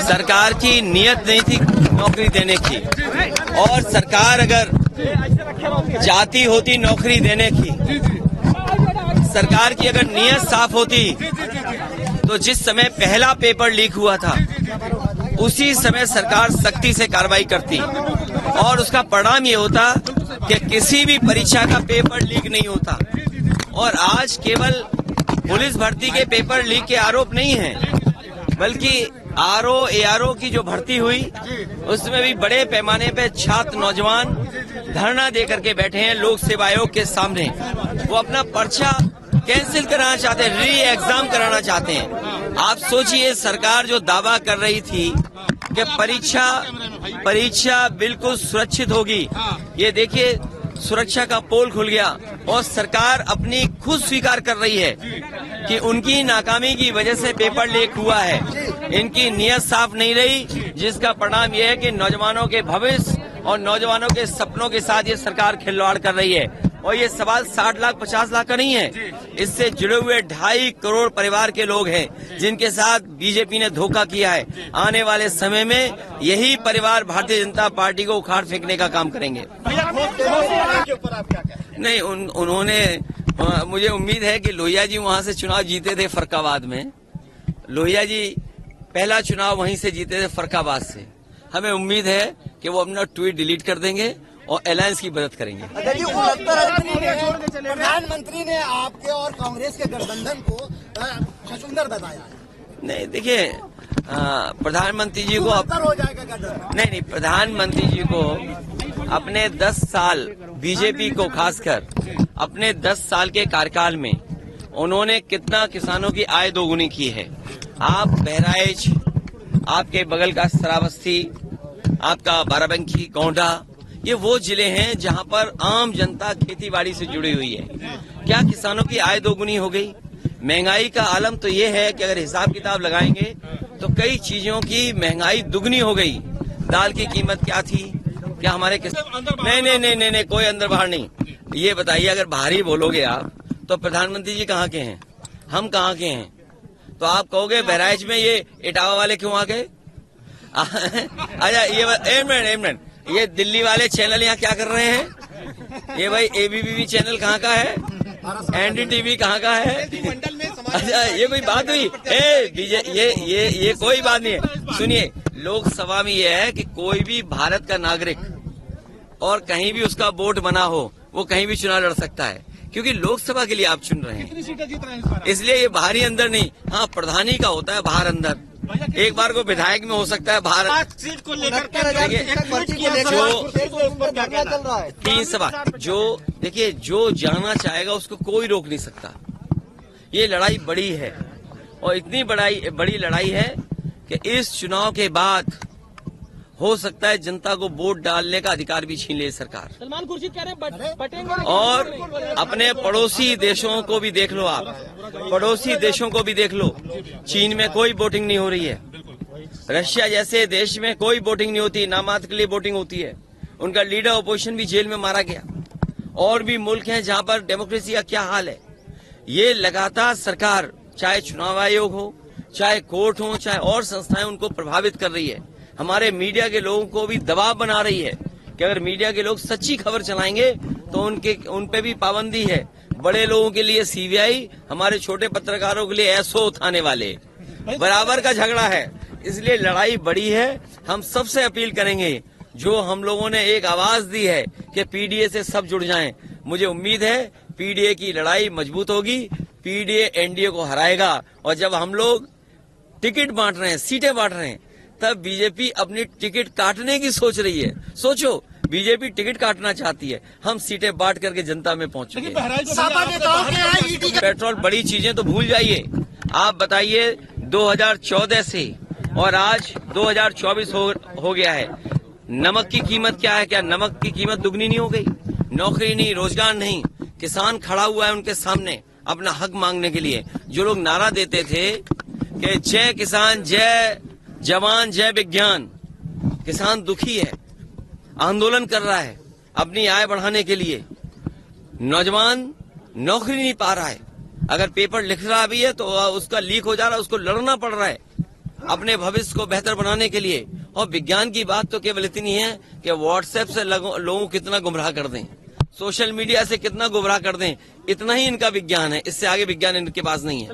सरकार की नियत नहीं थी नौकरी देने की, और सरकार अगर चाहती होती नौकरी देने की, सरकार की अगर नियत साफ होती तो जिस समय पहला पेपर लीक हुआ था उसी समय सरकार सख्ती से कार्रवाई करती और उसका परिणाम ये होता कि किसी भी परीक्षा का पेपर लीक नहीं होता। और आज केवल पुलिस भर्ती के पेपर लीक के आरोप नहीं है, बल्कि आरओ एआरओ की जो भर्ती हुई उसमें भी बड़े पैमाने पे छात्र नौजवान धरना दे करके बैठे हैं लोक सेवा आयोग के सामने। वो अपना पर्चा कैंसिल कराना चाहते हैं, री एग्जाम कराना चाहते हैं। आप सोचिए, सरकार जो दावा कर रही थी कि परीक्षा बिल्कुल सुरक्षित होगी, ये देखिए सुरक्षा का पोल खुल गया और सरकार अपनी खुद स्वीकार कर रही है कि उनकी नाकामी की वजह से पेपर लीक हुआ है। इनकी नियत साफ नहीं रही, जिसका परिणाम यह है कि नौजवानों के भविष्य और नौजवानों के सपनों के साथ ये सरकार खिलवाड़ कर रही है। और ये सवाल 60 लाख 50 लाख का नहीं है, इससे जुड़े हुए 2.5 करोड़ परिवार के लोग हैं जिनके साथ बीजेपी ने धोखा किया है। आने वाले समय में यही परिवार भारतीय जनता पार्टी को उखाड़ फेंकने का काम करेंगे। नहीं, उन्होंने मुझे उम्मीद है कि लोहिया जी वहां से चुनाव जीते थे फरक्काबाद में। लोहिया जी पहला चुनाव वहीं से जीते थे फरक्काबाद से। हमें उम्मीद है कि वो अपना ट्वीट डिलीट कर देंगे और अलायंस की मदद करेंगे। प्रधानमंत्री ने आपके और कांग्रेस के गठबंधन को छछूंदर बताया। नहीं, देखिए प्रधानमंत्री जी को हो जाएगा गठबंधन। नहीं, प्रधानमंत्री जी को अपने 10 साल बीजेपी को खासकर अपने 10 साल के कार्यकाल में उन्होंने कितना किसानों की आय दोगुनी की है। आप बहराइच, आपके बगल का श्रावस्ती, आपका बाराबंकी, गोंडा, ये वो जिले हैं जहां पर आम जनता खेतीबाड़ी से जुड़ी हुई है। क्या किसानों की आय दोगुनी हो गई? महंगाई का आलम तो ये है कि अगर हिसाब किताब लगाएंगे तो कई चीजों की महंगाई दुगनी हो गई। दाल की कीमत क्या थी? क्या हमारे नहीं, कोई अंदर बाहर नहीं। ये बताइए, अगर बाहर ही बोलोगे आप तो प्रधानमंत्री जी कहाँ के हैं, हम कहाँ के हैं? तो आप कहोगे बहराइच में ये इटावा वाले क्यों आ गए? अच्छा, एक मिनट, ये दिल्ली वाले चैनल यहाँ क्या कर रहे हैं? ये भाई एबीपी चैनल कहाँ का है? एनडीटीवी कहाँ का है? अच्छा, ये कोई बात हुई? ये कोई बात नहीं है। सुनिए, लोकसभा में ये है कि कोई भी भारत का नागरिक और कहीं भी उसका वोट बना हो वो कहीं भी चुनाव लड़ सकता है, क्योंकि लोकसभा के लिए आप चुन रहे हैं। इसलिए ये बाहरी अंदर नहीं, हाँ प्रधानी का होता है बाहर अंदर। एक बार को विधायक में हो सकता है बाहर सीट को लेकर जो 3 सभा जो देखिए जो जाना चाहेगा उसको कोई रोक नहीं सकता। ये लड़ाई बड़ी है और इतनी बड़ी लड़ाई है कि इस चुनाव के बाद हो सकता है जनता को वोट डालने का अधिकार भी छीन ले सरकार। सलमान खुर्शीद कह रहे हैं बटेंगे। और अपने पड़ोसी देशों को भी देख लो, आप पड़ोसी देशों को भी देख लो। चीन में कोई वोटिंग नहीं हो रही है, रशिया जैसे देश में कोई वोटिंग नहीं होती, नामात्र के लिए वोटिंग होती है। उनका लीडर अपोजिशन भी जेल में मारा गया। और भी मुल्क हैं जहां पर डेमोक्रेसी का क्या हाल है। ये लगातार सरकार, चाहे चुनाव आयोग हो, चाहे कोर्ट हो, चाहे और संस्थाएं, उनको प्रभावित कर रही है। हमारे मीडिया के लोगों को भी दबाव बना रही है कि अगर मीडिया के लोग सच्ची खबर चलाएंगे तो उन पे भी पाबंदी है। बड़े लोगों के लिए सीबीआई, हमारे छोटे पत्रकारों के लिए एसओ थाने वाले, बराबर का झगड़ा है। इसलिए लड़ाई बड़ी है। हम सबसे अपील करेंगे, जो हम लोगों ने एक आवाज दी है कि पीडीए से सब जुड़ जाएं। मुझे उम्मीद है पीडीए की लड़ाई मजबूत होगी, पीडीए एनडीए को हराएगा। और जब हम लोग टिकट बांट रहे हैं, सीटें बांट रहे हैं, तब बीजेपी अपनी टिकट काटने की सोच रही है। सोचो, बीजेपी टिकट काटना चाहती है, हम सीटें बांट करके जनता में पहुंच चुके हैं। पेट्रोल, बड़ी चीजें तो भूल जाइए। आप बताइए 2014 से और आज 2024 हो गया है, नमक की कीमत क्या है? क्या नमक की कीमत दुगनी नहीं हो गई? नौकरी नहीं, रोजगार नहीं, किसान खड़ा हुआ है उनके सामने अपना हक मांगने के लिए। जो लोग नारा देते थे कि जय किसान, जय जवान, जय विज्ञान, किसान दुखी है, आंदोलन कर रहा है अपनी आय बढ़ाने के लिए। नौजवान नौकरी नहीं पा रहा है, अगर पेपर लिख रहा भी है तो उसका लीक हो जा रहा है, उसको लड़ना पड़ रहा है। अपने भविष्य को बेहतर बनाने के लिए। और विज्ञान की बात तो केवल इतनी है कि व्हाट्सएप से लोगों को कितना गुमराह कर दें, सोशल मीडिया से कितना गुमराह कर दें, इतना ही इनका विज्ञान है। इससे आगे विज्ञान इनके पास नहीं है।